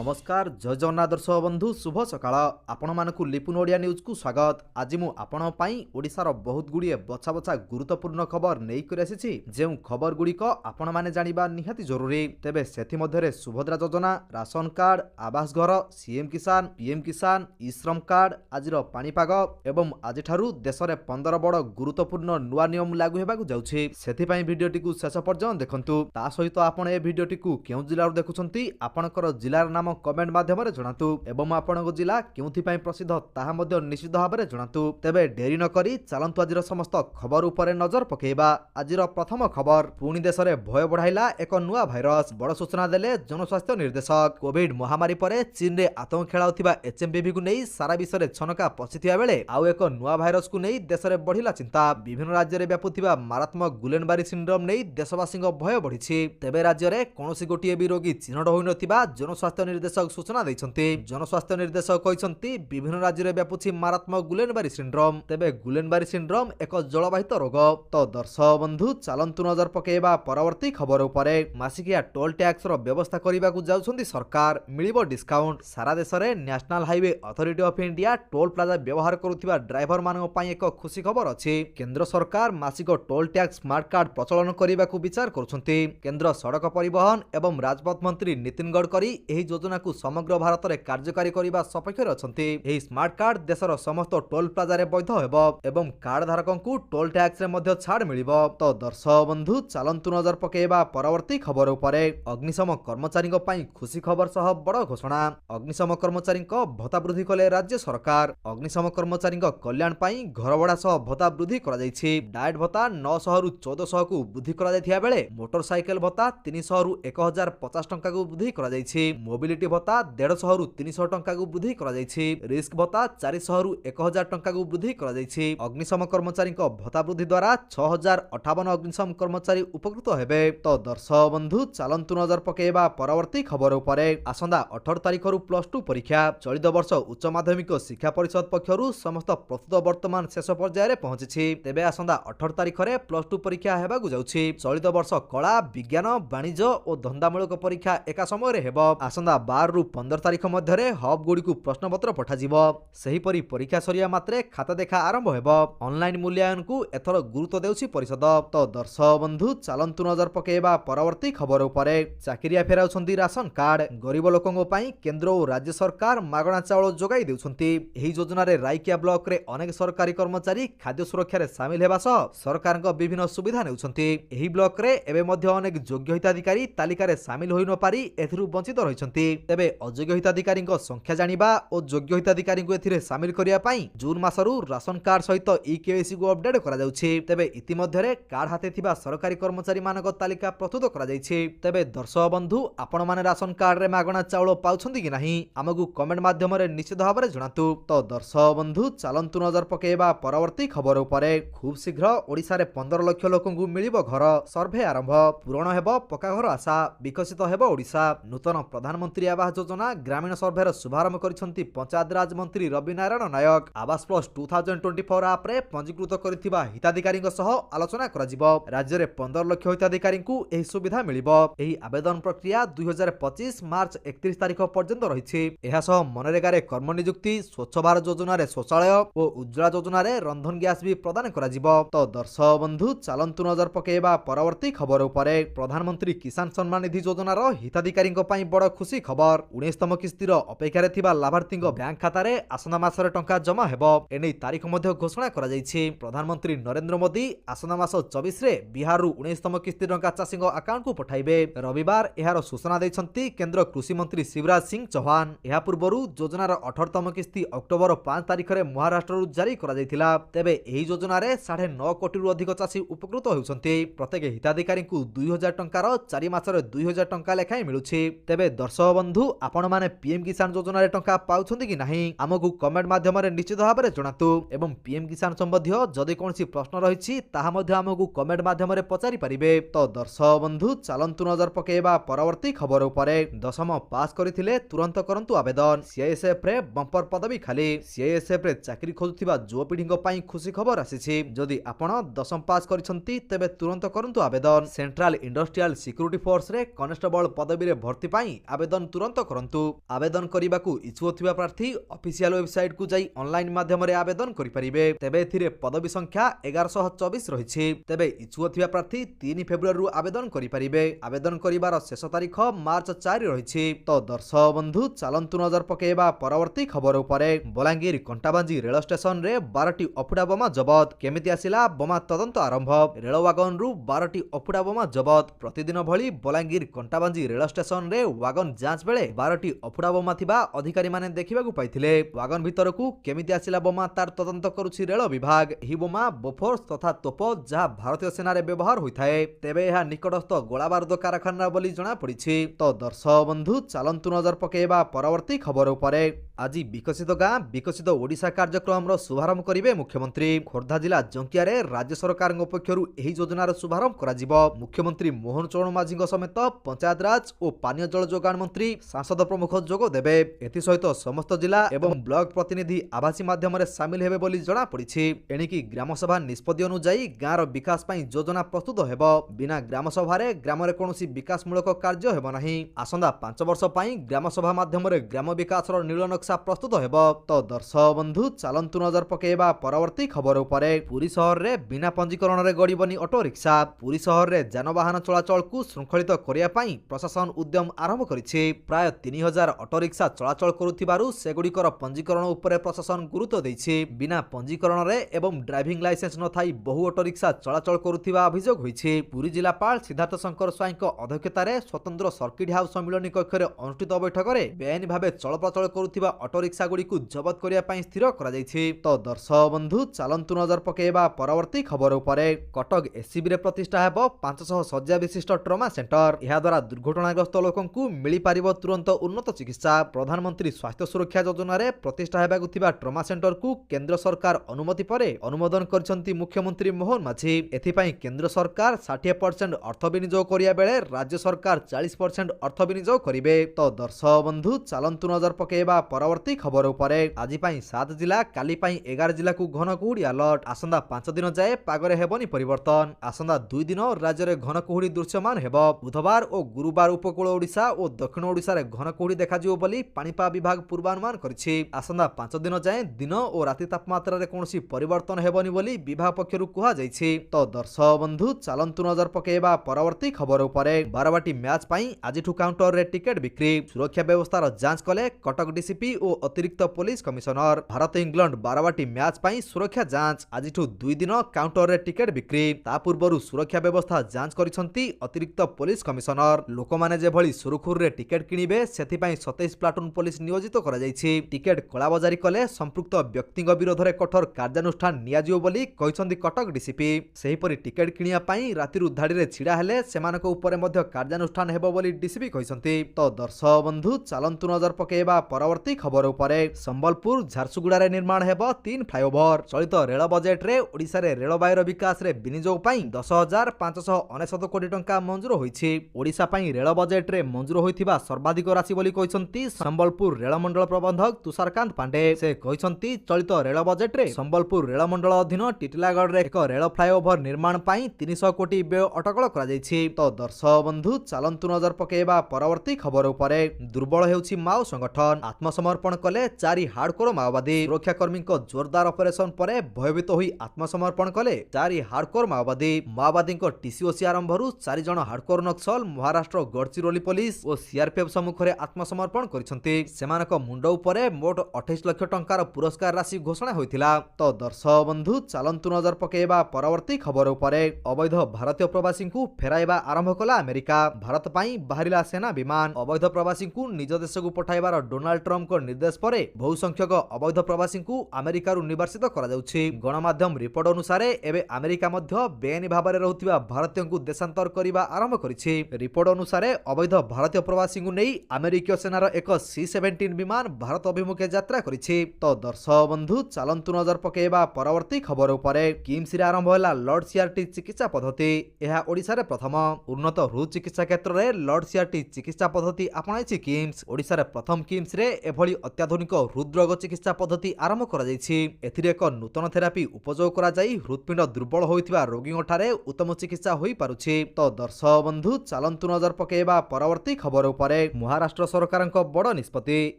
नमस्कार जय जगन्नाथ दर्शक बंधु शुभ सकाळ आपण मानकु लिपुन ओडिया न्यूज को स्वागत। आज मु आपण पई ओडिसार बहुत गुड़िए बछा बछा गुरुत्वपूर्ण खबर नहीं कर आसी जे खबर गुड़िक आपण माने जानिबा निहाती जरूरी। तेबे सेथि मध्यरे सुभद्रा योजना, राशन कार्ड, आवास घर, सीएम किसान, पीएम किसान, ई श्रम कार्ड, आजिर पाणीपाग एवं आज ठारू देश में 15 बड़ गुरुत्वपूर्ण नुआ नियम लागू हेबाकु जाउछि। सेथिपई भिडियोटी को शेष पर्यंत देखंतु। ता सहित आपण ए भिडियोटी को केउ जिल्लार देखुछंती आपणकर जिल्लार नाम कमेंट माध्यम जणातु एवं आपणको जिला केउथि प्रसिद्ध ताहा मध्य निश्चित भाव में जणातु। तेबे डेरी न करी चलंतु आजिर समस्त खबर उपरे नजर पकेइबा। आजिर प्रथम खबर, पुणी देश में भय बढ़ाइला एक नुआ भाइरस, बड़ सूचना देले जनस्वास्थ्य निर्देशक। कोविड महामारी परे चीन रे आतंक खेलाउथिबा एचएमपीवी को नहीं सारा विश्व में छनका पशिथिया बेले आउ एक नुआ भाइरस को नहीं देश में बढ़िला चिंता। विभिन्न राज्य में व्यापुथिबा मारात्मक गुलेनबारी सिंड्रोम नहीं देशवासी भय बढ़ी। तेबे राज्य में कौनसी गोटिए भी रोगी चिन्हट होई नथिबा जनस्वास्थ्य निर्देशक सूचना दैछन्ति। जनस्वास्थ्य निर्देशक कहिसन्ति विभिन्न राज्य में व्यापुछि मारात्मक गुलेनबारी सिंड्रोम। तेबे गुलेनबारी सिंड्रोम एक जलवाहित रोग। तो दर्शक बंधु चलंतु नजर पकेइबा परवर्ती खबर उपरे। मासिकिया टोल टैक्स रो व्यवस्था करिबाकु जाउछन्ति सरकार, मिलिबो डिस्काउंट। सारा देश में national highway authority of India toll plaza व्यवहार करुथिबा ड्राइवर मानक पई एक खुशी खबर अछि। केंद्र सरकार मासिक टोल टैक्स स्मार्ट कार्ड प्रचलन करिबाकु विचार करुछन्ति। केंद्र सड़क परिवहन एवं राजपथ मंत्री नितिन गडकरी एही योजना को समग्र भारत में कार्यकारी करने सपक्ष अछंती। एही स्मार्ट कार्ड देशर समस्त टोल प्लाजा रे वैध हेबो एवं कार्ड धारकों को टोल टैक्स रे मध्य छाड़ मिलिबो। तो दर्शक बंधु चलंतु नजर पकेइबा परवर्ती खबर उपरे। अग्निशम कर्मचारी पई खुशी खबर सह बड़ घोषणा। अग्निशम कर्मचारी भत्ता वृद्धि कले राज्य सरकार। अग्निशम कर्मचारी कल्याण पई घर भड़ा सह भत्ता वृद्धि करा जायछि। डायट भत्ता 900 रु 1400 को वृद्धि करा जायथिया बेले मोटरसाइकेल भत्ता 300 रु 1050 टंका को वृद्धि करा जायछि। मोबिलिटी भत्ता 150 रु 300 टंका को वृद्धि करा जायछि। रिस्क भत्ता 400 रु 1000 टंका को वृद्धि करा जायछि। अग्निशम कर्मचारी भत्ता वृद्धि द्वारा 6058 अग्निशम कर्मचारी उपकृत हेबे। तो दर्शक बंधु चलंतु नजर पकेइबा परवर्ती खबर उपरे। आसंदा 18 तारिख रु +2 परीक्षा। चलित वर्ष उच्च माध्यमिक शिक्षा परिषद पक्षरु समस्त प्रस्तुत वर्तमान शेष पर्याय रे पहुंचिछि। तेबे आसंदा 18 तारिख रे +2 परीक्षा हेबाकु जाउछि। चलित वर्ष कला, विज्ञान, वाणिज्य और धंदामूलक परीक्षा एका समय रे हेबो। आसंदा 12 रु 15 तारिख मध्य हब गुड़ी को प्रश्नपत्र पठाजिबो। सेहीपरि परीक्षा सरिया मात्रे खाता देखा आरंभ हेबो। ऑनलाइन मूल्यांकन को एथर गुरुत्व देउछि परिषद। तो दर्शक बंधु चलंतु नजर पकेइबा परवर्ती खबर उपरे। चाकरिया फेराउछन्ति राशन कार्ड। गरीब लोकंग पई केंद्र और राज्य सरकार मागणा चाउल जोगाई देउछन्ति। एही योजना रे राइकिया ब्लॉक रे अनेक सरकारी कर्मचारी खाद्य सुरक्षा रे शामिल हेबा सह सरकारक विभिन्न सुविधा नेउछन्ति। एही ब्लॉक रे एबे मध्य अनेक योग्य हिताधिकारी तालिका रे शामिल होई न पारी एथिरु वंचित रहिसन्ति। तेबे अयोग्य हिताधिकारी संख्या जानिबा और योग्य हिताधिकारी को एथिरे शामिल करिया पई जून मासरु राशन कार्ड सहित ई-केवाईसी को अपडेट करा जाउछि। तेबे इतिमध्ये कार्ड हाते थिबा सरकारी कर्मचारी मानक तालिका प्रस्तुत करा जाइछि। तेबे दर्शक बंधु आपण माने राशन कार्ड रे मागणा चाउल पाउछन्ति कि नाही हमगु कमेंट माध्यम रे निश्चित भाव में जणातु। तो दर्शक बंधु चलंतु नजर पकेइबा परवर्ती खबर उपरे। खूब शीघ्र ओडिसा रे 15 लाख लोकंगु मिलिबो घर। सर्वे आरंभ। पूरण हेबो पक्का घर आशा। विकसित हेबो ओडिसा। नूतन प्रधानमंत्री आवास योजना ग्रामीण सर्भेर शुभारंभ करिसन्ति पंचायत राज मंत्री रवि नारायण नायक। आवास प्लस 2024 ऐप रे पंजीकृत करिथिबा हिताधिकारी सह आलोचना कराजिबो। राज्य रे 15 लाख हिताधिकारी को एही सुविधा मिलिबो। एही आवेदन प्रक्रिया 2025 मार्च 31 तारिख पर्यंत रहिछि। एहा सह मनरेगा रे कर्म नियुक्ति, स्वच्छ भारत योजना रे शौचालय और उज्ज्वला योजना रे रंधन गैस भी प्रदान कराजिबो। तो दर्शक बंधु चलंतु नजर पकेइबा परवर्ती खबर उपरे। प्रधानमंत्री किसान सम्मान निधि योजना रो हिताधिकारी पई बड़ खुशी खबर। 19तम किस्तिर अपेक्षा रे थिबा लाभार्थी बैंक खाता रे आसना मासरे टंका जमा हेबो। एनै तारीख मध्य घोषणा करा जाइछि। प्रधानमंत्री नरेंद्र मोदी आसना मास 24 रे बिहार रु 19तम किस्तिर टंका चाषीक अकाउंट को पठाइबे। रविवार एहार सूचना दैछन्ति केंद्र कृषि मंत्री शिवराज सिंह चौहान। एहा पूर्वरु योजनार 18तम किस्ती अक्टोबर 5 तारिख रे महाराष्ट्र रु जारी करा जाइथिला। तेबे एही योजना रे 9.5 कोटी रु अधिक चाषी उपकृत होउछन्ति। प्रत्येक हिताधिकारी को 2000 टंकार 4 मासरे 2000 टंका लेखाय मिलुछि। तेबे दर्शक बंधु आपण माने पीएम किसान योजना रे टंका पाउछन्ति कि नाही हमगु कमेंट माध्यम रे निश्चित भाव में जणातु। एवं पीएम किसान संबंधी जदि कोनसी प्रश्न रहिछि ताहा मध्ये हमगु कमेंट माध्यम रे पचारि परिबे। तो दर्शक बंधु चलंतु नजर पकेइबा परवर्ती खबर उपरे। 10म पास करिथिले तुरंत करंतु आवेदन। सीआईएसएफ रे बंपर पदवी खाली। सीआईएसएफ रे चाकरी खोजुथिबा जो पीढ़ीक पई खुशी खबर आसीछि। जदि आपण 10म पास करिसन्ति तेबे तुरंत करंतु आवेदन। सेंट्रल इंडस्ट्रियल सिक्युरिटी फोर्स रे कनेस्टेबल पदवी रे भर्ती पई आवेदन तुरंत करंतु। आवेदन करिबाकू इच्छुक थिबा प्रार्थी ऑफिशियल वेबसाइट को जाई ऑनलाइन माध्यम रे आवेदन करि परिबे। तेबे एथिरे पदवी संख्या 1124 रहिछि। तेबे इच्छुक थिबा प्रार्थी 3 फेब्रुआरी रु आवेदन करि परिबे। आवेदन करिवार शेष तारीख मार्च 4 रहिछि। तो दर्शक बंधु चलंतु नजर पकेबा परवर्ती खबर उपरे। बलांगीर कंटाबांजी रेल स्टेशन रे 12टी अफुडा बोमा जबत। केमिति आसिला बोमा तदंत आरंभ। रेल वागन रु 12टी अफुडा बोमा जबत। प्रतिदिन भली बलांगीर कंटाबांजी रेल स्टेशन रे वागन जांच बेले 12टी अफुडा बोमा थिबा अधिकारी माने देखिबाकू पाइथिले। वागन भितरकू केमिति आसिला बोमा तार तदंत करुछि रेल विभाग। एही बोमा बोफोर्स तथा तोप जहा भारतीय सेना रे व्यवहार होइथाए। तेबे एहा निकटस्थ गोलाबारूद कारखाना बोली जणा पड़िछि। तो दर्शक बंधु चलंतु नजर पकेबा परवर्ती खबर उपरे। आज विकसित गाँ विकसित ओडिशा कार्यक्रम शुभारंभ करिवे मुख्यमंत्री। खोर्धा जिला जंकिया रे राज्य सरकार पक्षरु एही योजनार शुभारंभ कराजिबो। मुख्यमंत्री मोहन चरण माझी समेत पंचायत राज और पानीय जल जोगाण मंत्री सांसद प्रमुख जोग देबे। एथि सहित समस्त जिला एवं ब्लॉक प्रतिनिधि आभासी माध्यम रे शामिल हेबे बोली जणा पड़िछि। एणिकी ग्राम सभा निष्पत्ति अनुसायी गाँर विकास पई योजना प्रस्तुत हेबो। बिना ग्राम सभारे ग्राम रे कोनोसी विकासमूलक कार्य हेबो नाही। आसंदा 5 वर्ष पई ग्राम सभा माध्यम रे ग्राम विकास रो नील नक्शा प्रस्तुत हेबो। तो दर्शक बंधु चलंतु नजर पकेबा परवर्ती खबर उपरे। पुरी शहर रे बिना पंजीकरण रे गड़ीबनी ऑटो रिक्शा। पुरी शहर रे जानवाहन चलाचल को श्रृंखलित करिया पई प्रशासन उद्यम आरंभ करिछि। प्राय 3000 ऑटो रिक्शा चलाचल करुथिबारु सेगुडीकर पंजीकरण उपरे प्रशासन गुरुत्व दैछि। बिना पंजीकरण रे एवं ड्राइविंग लाइसेंस न थाई बहु ऑटो रिक्शा चलाचल करुथिबा अभियोग होइछि। पुरी जिलापाल सिद्धार्थ शंकर स्वाई अध्यक्षतार स्वतंत्र सर्किट हाउस सम्मिलनी कक्ष रे अनुष्ठित बैठक में बेआईन भावे चलप्रचल करुथिबा ऑटो रिक्शा गुडी को जबत करिया पई स्थिर करा जायछि। तो दर्शक बंधु चलंतु नजर पकेबा परवर्ती खबर उपरे। कटक एससीबी रे प्रतिष्ठा हेबो 500 शଯ୍या विशिष्ट ट्रमा सेंटर। एहा द्वारा दुर्घटनाग्रस्त लोकंकु मिली पारिबो तुरंत उन्नत चिकित्सा। प्रधानमंत्री स्वास्थ्य सुरक्षा योजना रे प्रतिष्ठा हेबाकु थिबा ट्रमा सेंटर को केंद्र सरकार अनुमति परे अनुमोदन करछंती मुख्यमंत्री मोहन माझी। एथि पई केंद्र सरकार 60% अर्थ विनियोग करिया बेले राज्य सरकार 40% अर्थ विनियोग करिवे। तो दर्शक बंधु चलंतु नजर पकेबा परवर्ती खबर उपरे। आज पई 7 जिला काली पई 11 जिला को घन कुहुडी अलर्ट। आसंदा 5 दिन जाए पागरे हेबनी परिवर्तन। आसंदा 2 दिन राज्य रे घन कुहुडी दृश्यमान हेबो। बुधवार और गुरुवार उपकूल ओडिशा और दक्षिण ओडिशा रे घन कुहुडी देखा जिवो बोली पाणीपाग विभाग पूर्वानुमान करिछि। आसंदा 5 दिन जाए दिन और राति तापमात्रा रे कोनोसी परिवर्तन हेबनी बोली विभाग पक्षरु कुहा जायछि। तो दर्शक बंधु चलंतु नजर पकेबा परवर्ती खबर उपरे। बारवाटी मैच पई आजिठु काउंटर रे टिकेट बिक्री। सुरक्षा व्यवस्थार जांच कले कटक डीसीपी और अतिरिक्त police commissioner. Bharat England Barabati match पई सुरक्षा जांच। आजिठु 2 दिन काउंटर रे टिकेट बिक्री। ता पूर्वरु सुरक्षा व्यवस्था जांच करिसंती अतिरिक्त पुलिस कमिशनर। लोक माने जे भली सुरुखुर रे टिकेट किनिबे सेथि पई 27 प्लाटून पुलिस नियोजित करा जायछि। टिकेट कलाबजारी कले संपृक्त व्यक्तिଙ୍କ विरोध रे कठोर कार्यानुष्ठान नियाजियो बोली कहिसंती कटक डीसीपी। सेहि परि टिकेट किनिया पई रातिरु धाडी रे छिडा हेले सेमानक उपरे मध्य कार्यानुष्ठान हेबो बोली डीसीपी कहिसंती। तो दर्शक बंधु चलंतु नजर पकेबा परवर्ती खबर उपरे। संबलपुर झारसुगुड़ा रे निर्माण हेबो 3 फ्लाईओवर। चलित रेल बजेट रे ओडिसा रे रेलबाईर विकास रे विनियोग पई 10,599 कोटी टंका मंजूर होईछि। ओडिसा पई रेल बजेट रे मंजूर होईथिबा सर्वाधिक राशि बोली कहिसंती संबलपुर रेल मंडल प्रबंधक तुषारकांत पांडे। से कहिसंती चलित रेल बजेट रे संबलपुर रेल मंडल अधीन टिटिलागढ़ रे एक रेल फ्लाईओवर निर्माण पई 300 कोटी व्यय अटकल करा जायछि। तो दर्शक बंधु चलंतु नजर पकेबा परवर्ती खबर उपरे। दुर्बल हेउछि माओ संगठन। आत्मसमर्पण कले 4 हार्डकोर माओवादी। सुरक्षाकर्मी को जोरदार ऑपरेशन परे भयभीत होई आत्मसमर्पण कले 4 हार्डकोर माओवादी। माओवादी को टीसीओसी आरंभरु 4 जण हार्डकोर नक्सल महाराष्ट्र गडचिरोली पुलिस और सीआरपीएफ सम्मुख रे आत्मसमर्पण करिसंती। सेमानक मुंड उपरे मोट 28 लाख टंकार पुरस्कार राशि घोषणा होइथिला। तो दर्शक बंधु चलंतु नजर पकेबा परवर्ती खबर उपरे। अवैध भारतीय प्रवासी को फेराइबा आरंभ कला अमेरिका। भारत पई बाहरिला सेना विमान। अवैध प्रवासी को निज देश को पठाइबार डोनाल्ड ट्रम्प को निर्देश परे बहु संख्यक अवैध प्रवासी को अमेरिका रु निर्वासित करा जाउछि। गणमाध्यम रिपोर्ट अनुसार एबे अमेरिका मध्य बेआईन भाबरे रहुथिबा भारतीय को देशांतर करिबा आरंभ करिछि। रिपोर्ट अनुसार अवैध भारतीय प्रवासी को नेई अमेरिकीय सेनार एक C-17 विमान भारत अभिमुखे यात्रा करिछि। तो दर्शक बंधु चलंतु नजर पकेबा परवर्ती खबर उपरे। किम्स रे आरंभ होला लॉर्ड सीआरटी चिकित्सा पद्धति। एहा ओडिसा रे प्रथम उन्नत हृद चिकित्सा क्षेत्र रे लॉर्ड सीआरटी चिकित्सा पद्धति अपनाइछि किम्स। ओडिसा रे प्रथम किम्स रे एभली ଭଳି ଅତ୍ୟାଧୁନିକ ହୃଦରୋଗ ଚିକିତ୍ସା ପଦ୍ଧତି ଆରମ୍ଭ କରାଯାଇଛି। ଏଥିରେ ଏକ ନୂତନ ଥେରାପି ଉପଯୋଗ କରାଯାଇ ହୃତ୍ପିଣ୍ଡ ଦୁର୍ବଳ ହୋଇଥିବା ରୋଗୀଙ୍କଠାରେ ଉତ୍ତମ ଚିକିତ୍ସା ହୋଇପାରୁଛି। ତ ଦର୍ଶକ ବନ୍ଧୁ ଚାଲନ୍ତୁ ନଜର ପକାଇବା ପରବର୍ତ୍ତୀ ଖବର ଉପରେ। ମହାରାଷ୍ଟ୍ର ସରକାରଙ୍କ ବଡ଼ ନିଷ୍ପତ୍ତି,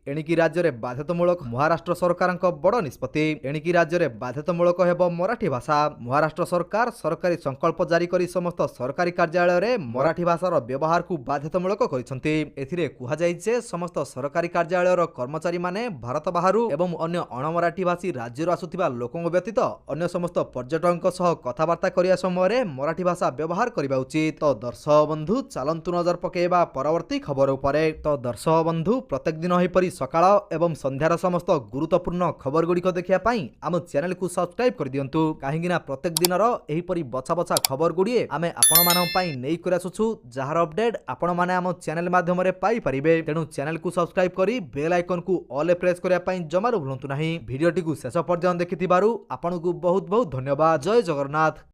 ଏଣିକି ରାଜ୍ୟରେ ବାଧ୍ୟତାମୂଳକ। ମହାରାଷ୍ଟ୍ର ସରକାରଙ୍କ ବଡ଼ ନିଷ୍ପତ୍ତି, ଏଣିକି ରାଜ୍ୟରେ ବାଧ୍ୟତାମୂଳକ ହେବ ମରାଠୀ ଭାଷା। ମହାରାଷ୍ଟ୍ର ସରକାର ସରକାରୀ ସଂକଳ୍ପ ଜାରି କରି ସମସ୍ତ ସରକାରୀ କାର୍ଯ୍ୟାଳୟରେ ମରାଠୀ ଭାଷାର ବ୍ୟବହାରକୁ ବାଧ୍ୟତାମୂଳକ କରିଛନ୍ତି। ଏଥିରେ କୁହାଯାଇଛି ଯେ ସମସ୍ତ ସରକାରୀ କାର୍ଯ୍ୟାଳୟର କର୍ମଚାରୀମାନେ ଭାରତ ବାହାରୁ ଏବଂ ଅନ୍ୟ ଅଣମରାଠୀ ଭାଷୀ ରାଜ୍ୟରୁ ଆସୁଥିବା ଲୋକଙ୍କ ବ୍ୟତୀତ ଅନ୍ୟ ସମସ୍ତ ପର୍ଯ୍ୟଟକଙ୍କ ସହ କଥାବାର୍ତ୍ତା କରିବା ସମୟରେ ମରାଠୀ ଭାଷା ବ୍ୟବହାର କରିବା ଉଚିତ। ତ ଦର୍ଶକ ବନ୍ଧୁ ଚାଲନ୍ତୁ ନଜର ପକାଇବା ପରବର୍ତ୍ତୀ ଖବର ଉପରେ। ତ ଦର୍ଶକ ବନ୍ଧୁ ପ୍ରତ୍ୟେକ ଦିନ ଏହିପରି ସକାଳ ଏବଂ ସନ୍ଧ୍ୟାର ସମସ୍ତ ଗୁରୁତ୍ୱପୂର୍ଣ୍ଣ ଖବରଗୁଡ଼ିକ ଦେଖିବା ପାଇଁ ଆମ ଚ୍ୟାନେଲକୁ ସବସ୍କ୍ରାଇବ୍ କରିଦିଅନ୍ତୁ, କାହିଁକିନା ପ୍ରତ୍ୟେକ ଦିନର ଏହିପରି ବଛା ବଛା ଖବରଗୁଡ଼ିଏ ଆମେ ଆପଣମାନଙ୍କ ପାଇଁ ନେଇକରି ଆସୁଛୁ, ଯାହାର ଅପଡେଟ୍ ଆପଣମାନେ ଆମ ଚ୍ୟାନେଲ ମାଧ୍ୟମରେ ପାଇପାରିବେ। ତେଣୁ ଚ୍ୟାନେଲକୁ ସବସ୍କ୍ରାଇବ୍ କରି ବେଲ୍ ଆଇକନକୁ ଅଲ୍ରେ ପ୍ରେସ୍ କରିବା ପାଇଁ ଜମାରୁ ଭୁଲନ୍ତୁ ନାହିଁ। ଭିଡ଼ିଓଟିକୁ ଶେଷ ପର୍ଯ୍ୟନ୍ତ ଦେଖିଥିବାରୁ ଆପଣଙ୍କୁ ବହୁତ ବହୁତ ଧନ୍ୟବାଦ। ଜୟ ଜଗନ୍ନାଥ।